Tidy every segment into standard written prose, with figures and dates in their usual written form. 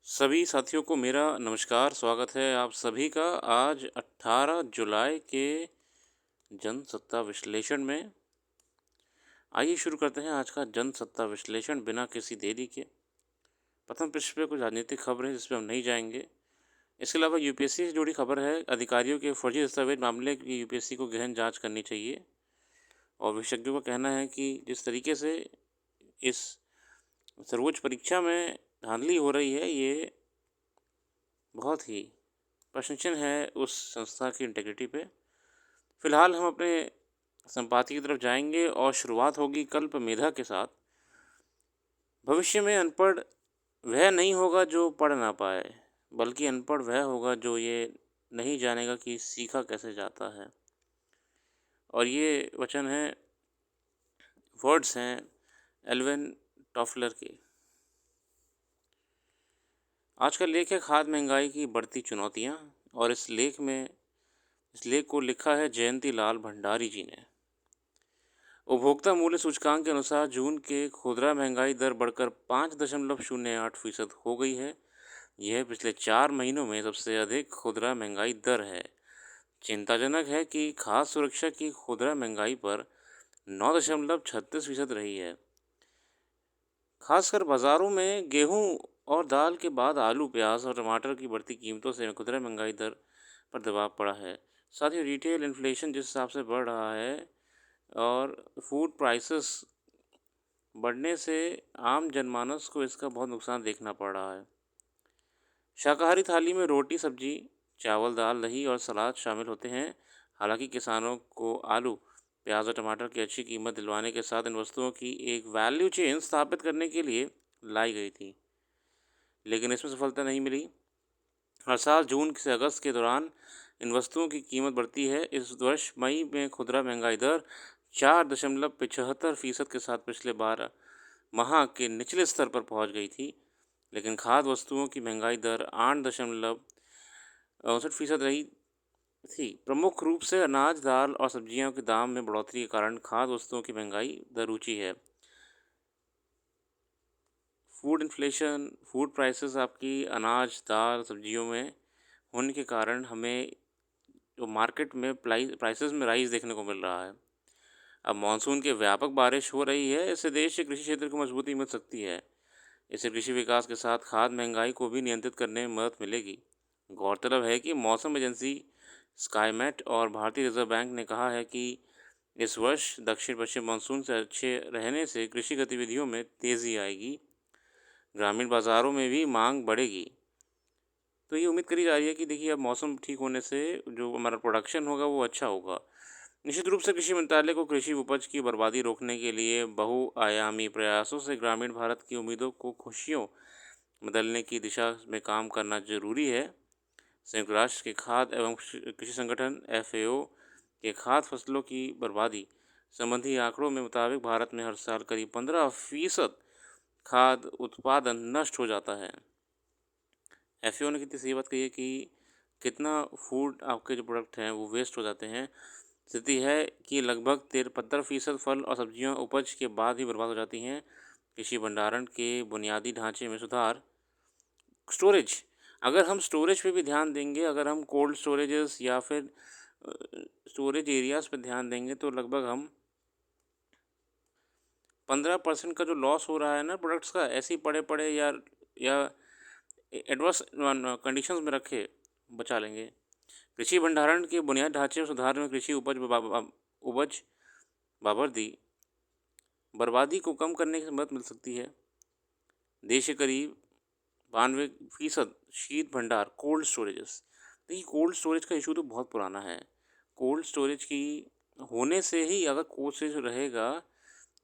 सभी साथियों को मेरा नमस्कार, स्वागत है आप सभी का आज 18 जुलाई के जनसत्ता विश्लेषण में। आइए शुरू करते हैं आज का जनसत्ता विश्लेषण बिना किसी देरी के। प्रथम पृष्ठ पे कुछ राजनीतिक खबरें जिस पे हम नहीं जाएंगे। इसके अलावा यूपीएससी से जुड़ी खबर है, अधिकारियों के फर्जी दस्तावेज मामले की यूपीएससी को गहन जांच करनी चाहिए। और विशेषज्ञों का कहना है कि जिस तरीके से इस सर्वोच्च परीक्षा में धांधली हो रही है, ये बहुत ही प्रशंसनीय है उस संस्था की इंटेग्रिटी पे। फिलहाल हम अपने संपादकीय की तरफ जाएंगे और शुरुआत होगी कल्प मेधा के साथ। भविष्य में अनपढ़ वह नहीं होगा जो पढ़ ना पाए, बल्कि अनपढ़ वह होगा जो ये नहीं जानेगा कि सीखा कैसे जाता है। और ये वचन है, वर्ड्स हैं एल्विन टॉफलर के। आज का लेख है खाद्य महंगाई की बढ़ती चुनौतियाँ, और इस लेख को लिखा है जयंती लाल भंडारी जी ने। उपभोक्ता मूल्य सूचकांक के अनुसार जून के खुदरा महंगाई दर बढ़कर 5.08% हो गई है। यह पिछले 4 महीनों में सबसे अधिक खुदरा महंगाई दर है। चिंताजनक है कि खाद्य सुरक्षा की खुदरा महंगाई पर 9.36% रही है। खासकर बाज़ारों में गेहूं और दाल के बाद आलू, प्याज और टमाटर की बढ़ती कीमतों से खुदरा महंगाई दर पर दबाव पड़ा है। साथ ही रिटेल इन्फ्लेशन जिस हिसाब से बढ़ रहा है और फूड प्राइसेस बढ़ने से आम जनमानस को इसका बहुत नुकसान देखना पड़ रहा है। शाकाहारी थाली में रोटी, सब्जी, चावल, दाल, दही और सलाद शामिल होते हैं। हालांकि किसानों को आलू, प्याज और टमाटर की अच्छी कीमत दिलवाने के साथ इन वस्तुओं की एक वैल्यू चेन स्थापित करने के लिए लाई गई थी, लेकिन इसमें सफलता नहीं मिली। हर साल जून से अगस्त के दौरान इन वस्तुओं की कीमत बढ़ती है। इस वर्ष मई में खुदरा महंगाई दर 4.75% के साथ पिछले 12 माह के निचले स्तर पर पहुंच गई थी, लेकिन खाद्य वस्तुओं की महंगाई दर 8.59% रही थी। प्रमुख रूप से अनाज, दाल और सब्जियों के दाम में बढ़ोतरी के कारण खाद्य वस्तुओं की महंगाई दर ऊंची है। फूड प्राइसेस आपकी अनाज, दाल, सब्जियों में होने के कारण हमें जो मार्केट में प्राइसेस में राइज देखने को मिल रहा है। अब मानसून के व्यापक बारिश हो रही है, इससे देश के कृषि क्षेत्र को मजबूती मिल सकती है। इससे कृषि विकास के साथ खाद्य महंगाई को भी नियंत्रित करने में मदद मिलेगी। गौरतलब है कि मौसम एजेंसी स्काईमेट और भारतीय रिजर्व बैंक ने कहा है कि इस वर्ष दक्षिण पश्चिम मानसून से अच्छे रहने से कृषि गतिविधियों में तेज़ी आएगी, ग्रामीण बाज़ारों में भी मांग बढ़ेगी। तो ये उम्मीद करी जा रही है कि देखिए अब मौसम ठीक होने से जो हमारा प्रोडक्शन होगा वो अच्छा होगा। निश्चित रूप से कृषि मंत्रालय को कृषि उपज की बर्बादी रोकने के लिए बहुआयामी प्रयासों से ग्रामीण भारत की उम्मीदों को खुशियों बदलने की दिशा में काम करना जरूरी है। संयुक्त राष्ट्र के खाद्य एवं कृषि संगठन FAO के खाद्य फसलों की बर्बादी संबंधी आंकड़ों में मुताबिक भारत में हर साल करीब 15% खाद्य उत्पादन नष्ट हो जाता है। FAO ने कितनी सही बात कही है कि कितना फूड आपके जो प्रोडक्ट हैं वो वेस्ट हो जाते हैं। स्थिति है कि लगभग 73% फल और सब्जियां उपज के बाद ही बर्बाद हो जाती हैं। कृषि भंडारण के बुनियादी ढांचे में सुधार, स्टोरेज, अगर हम स्टोरेज पे भी ध्यान देंगे, अगर हम कोल्ड स्टोरेजेस या फिर स्टोरेज एरियाज़ पे ध्यान देंगे तो लगभग हम 15% का जो लॉस हो रहा है ना प्रोडक्ट्स का, ऐसे ही पड़े पड़े या एडवर्स कंडीशंस में रखे बचा लेंगे। कृषि भंडारण के बुनियादी ढांचे में सुधार में कृषि उपज बाबर्दी बर्बादी को कम करने की मदद मिल सकती है। देश के करीब 92% शीत भंडार, कोल्ड स्टोरेजेस। देखिए कोल्ड स्टोरेज का इशू तो बहुत पुराना है। कोल्ड स्टोरेज की होने से ही अगर कोल्ड स्टोरेज रहेगा,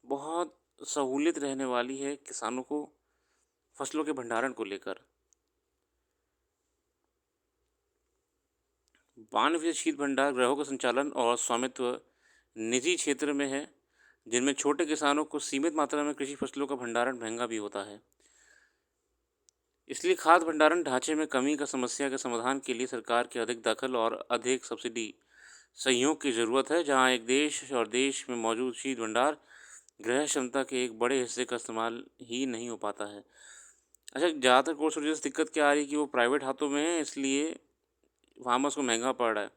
बहुत सहूलियत रहने वाली है किसानों को फसलों के भंडारण को लेकर। 92% शीत भंडार गृहों का संचालन और स्वामित्व निजी क्षेत्र में है, जिनमें छोटे किसानों को सीमित मात्रा में कृषि फसलों का भंडारण महंगा भी होता है। इसलिए खाद्य भंडारण ढांचे में कमी का समस्या के समाधान के लिए सरकार के अधिक दखल और अधिक सब्सिडी सहयोग की ज़रूरत है, जहां एक देश में मौजूद शीत भंडार गृह क्षमता के एक बड़े हिस्से का इस्तेमाल ही नहीं हो पाता है। अच्छा, ज़्यादातर कोल्ड स्टोरेज से दिक्कत क्या आ रही है कि वो प्राइवेट हाथों में है, इसलिए फार्मर्स को महँगा पड़ रहा है।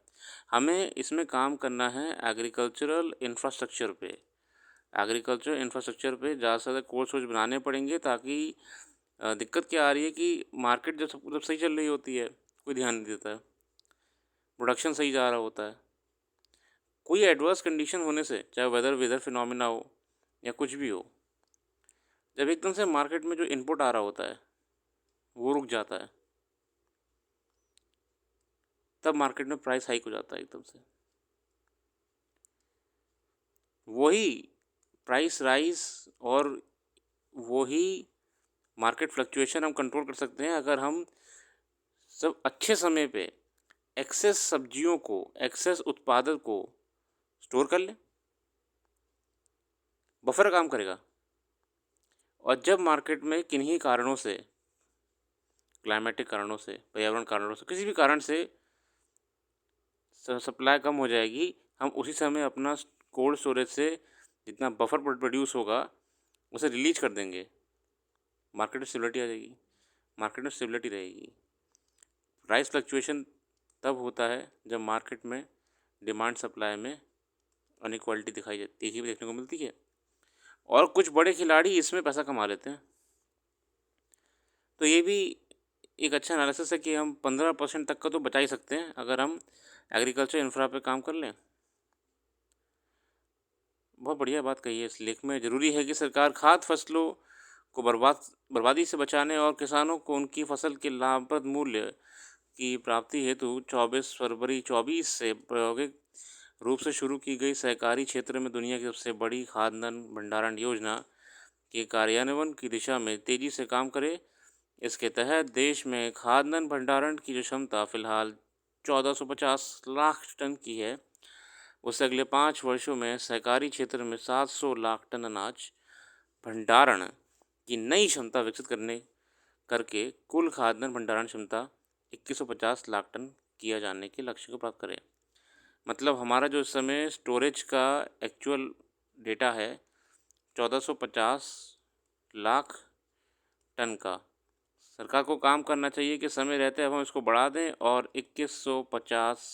हमें इसमें काम करना है एग्रीकल्चरल इंफ्रास्ट्रक्चर पे। एग्रीकल्चर इंफ्रास्ट्रक्चर पे ज़्यादा से ज़्यादा कोल्ड स्टोरेज बनाने पड़ेंगे, ताकि दिक्कत क्या आ रही है कि मार्केट जब सही चल रही होती है, कोई ध्यान नहीं देता है। प्रोडक्शन सही जा रहा होता है। कोई एडवर्स कंडीशन होने से, चाहे वेदर वेदर फिनोमेना हो या कुछ भी हो, जब एकदम से मार्केट में जो इनपुट आ रहा होता है, वो रुक जाता है, तब मार्केट में प्राइस हाइक हो जाता है एकदम से। वही प्राइस राइज़ और वही मार्केट फ्लक्चुएशन हम कंट्रोल कर सकते हैं अगर हम सब अच्छे समय पे एक्सेस सब्जियों को, एक्सेस उत्पादन को स्टोर कर लें। बफर काम करेगा। और जब मार्केट में किन्हीं कारणों से, क्लाइमेटिक कारणों से, पर्यावरण कारणों से, किसी भी कारण से सप्लाई कम हो जाएगी, हम उसी समय अपना कोल्ड स्टोरेज से जितना बफर प्रोड्यूस होगा उसे रिलीज कर देंगे। मार्केट में स्टेबिलिटी आ जाएगी, मार्केट में स्टेबिलिटी रहेगी। प्राइस फ्लक्चुएशन तब होता है जब मार्केट में डिमांड सप्लाई में अनइक्वालिटी देखने को मिलती है, और कुछ बड़े खिलाड़ी इसमें पैसा कमा लेते हैं। तो ये भी एक अच्छा एनालिसिस है कि हम 15% तक का तो बचा ही सकते हैं अगर हम एग्रीकल्चर इंफ्रा पे काम कर लें। बहुत बढ़िया बात कही है इस लेख में। ज़रूरी है कि सरकार खाद्य फसलों को बर्बादी से बचाने और किसानों को उनकी फसल के लाभप्रद मूल्य की प्राप्ति हेतु 24 फरवरी 24 से प्रायोगिक रूप से शुरू की गई सहकारी क्षेत्र में दुनिया की सबसे बड़ी खाद्यान्न भंडारण योजना के कार्यान्वयन की दिशा में तेज़ी से काम करे। इसके तहत देश में खाद्यान्न भंडारण की जो क्षमता फ़िलहाल 1450 लाख टन की है, उसे अगले 5 वर्षों में सहकारी क्षेत्र में 700 लाख टन अनाज भंडारण की नई क्षमता विकसित करके कुल खाद्यान्न भंडारण क्षमता 2150 लाख टन किया जाने के लक्ष्य को प्राप्त करें। मतलब हमारा जो इस समय स्टोरेज का एक्चुअल डेटा है 1450 लाख टन का। सरकार को काम करना चाहिए कि समय रहते अब हम इसको बढ़ा दें और 2150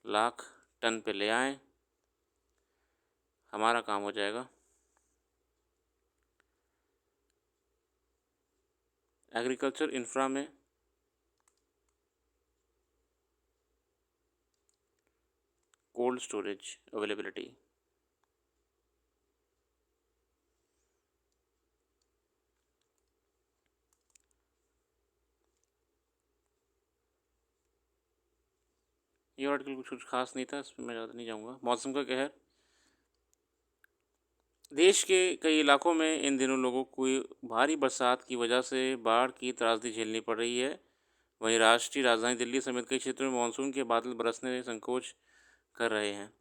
लाख टन पे ले आएं, हमारा काम हो जाएगा। एग्रीकल्चर इंफ्रा में कोल्ड स्टोरेज अवेलेबिलिटी। ये आर्टिकल कुछ खास नहीं था, इसमें मैं ज़्यादा नहीं जाऊँगा। मौसम का कहर। देश के कई इलाकों में इन दिनों लोगों को भारी बरसात की वजह से बाढ़ की त्रासदी झेलनी पड़ रही है। वहीं राष्ट्रीय राजधानी दिल्ली समेत कई क्षेत्रों में मानसून के बादल बरसने संकोच कर रहे हैं।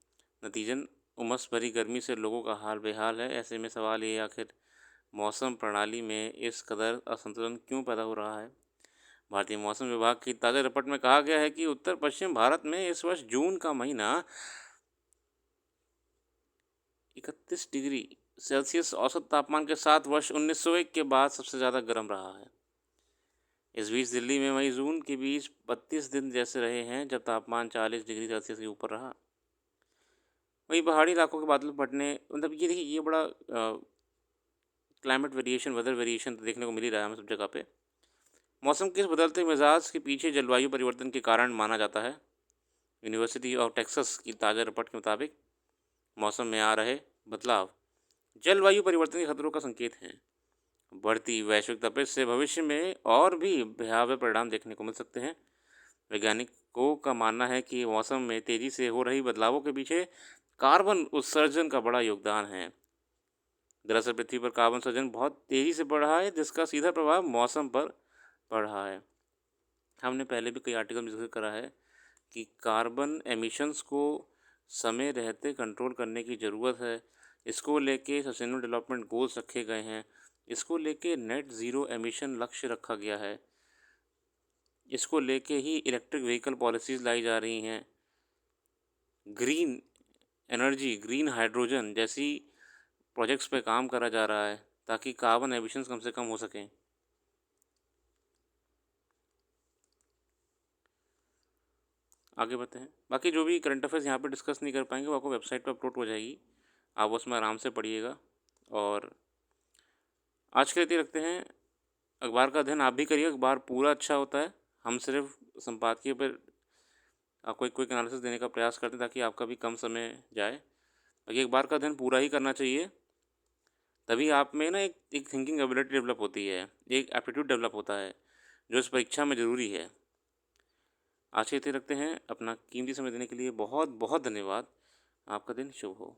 नतीजन उमस भरी गर्मी से लोगों का हाल बेहाल है। ऐसे में सवाल ये आखिर मौसम प्रणाली में इस कदर असंतुलन क्यों पैदा हो रहा है। भारतीय मौसम विभाग की ताज़ा रिपोर्ट में कहा गया है कि उत्तर पश्चिम भारत में इस वर्ष जून का महीना 31 डिग्री सेल्सियस औसत तापमान के साथ वर्ष 1901 के बाद सबसे ज़्यादा गर्म रहा है। इस बीच दिल्ली में मई जून के बीच 32 दिन जैसे रहे हैं जब तापमान 40 डिग्री सेल्सियस के ऊपर रहा। वहीं पहाड़ी इलाकों के बादल फटने, मतलब ये देखिए, ये बड़ा क्लाइमेट वेरिएशन, वेदर वेरिएशन तो देखने को मिल ही रहा है हमें सब जगह पे। मौसम के इस बदलते मिजाज के पीछे जलवायु परिवर्तन के कारण माना जाता है। यूनिवर्सिटी ऑफ टेक्सास की ताज़ा रिपोर्ट के मुताबिक मौसम में आ रहे बदलाव जलवायु परिवर्तन के खतरों का संकेत हैं। बढ़ती वैश्विक तपिश से भविष्य में और भी भयावह परिणाम देखने को मिल सकते हैं। वैज्ञानिकों का मानना है कि मौसम में तेज़ी से हो रही बदलावों के पीछे कार्बन उत्सर्जन का बड़ा योगदान है। दरअसल पृथ्वी पर कार्बन उत्सर्जन बहुत तेज़ी से बढ़ रहा है, जिसका सीधा प्रभाव मौसम पर पड़ रहा है। हमने पहले भी कई आर्टिकल में जिक्र करा है कि कार्बन एमिशंस को समय रहते कंट्रोल करने की ज़रूरत है। इसको लेके सस्टेनेबल डेवलपमेंट गोल्स रखे गए हैं। इसको लेके नेट ज़ीरो एमिशन लक्ष्य रखा गया है। इसको लेके ही इलेक्ट्रिक व्हीकल पॉलिसीज़ लाई जा रही हैं। ग्रीन एनर्जी, ग्रीन हाइड्रोजन जैसी प्रोजेक्ट्स पे काम करा जा रहा है ताकि कार्बन एमिशंस कम से कम हो सकें। आगे बढ़ते हैं। बाकी जो भी करंट अफेयर्स यहाँ पे डिस्कस नहीं कर पाएँगे वो आपको वेबसाइट पे अपलोड हो जाएगी, आप उसमें आराम से पढ़िएगा। और आज के लिए इतना ही रखते हैं। अखबार का अध्ययन आप भी करिए, अखबार पूरा अच्छा होता है। हम सिर्फ़ संपादकीय पर आपको एक क्विक एनालिसिस देने का प्रयास करते हैं ताकि आपका भी कम समय जाए। बाकी अखबार का अध्ययन पूरा ही करना चाहिए, तभी आप में ना एक थिंकिंग एबिलिटी डेवलप होती है, एक एप्टीट्यूड डेवलप होता है, जो इस परीक्षा में ज़रूरी है। आज के लिए इतना ही रखते हैं। अपना कीमती समय देने के लिए बहुत-बहुत धन्यवाद। आपका दिन शुभ हो।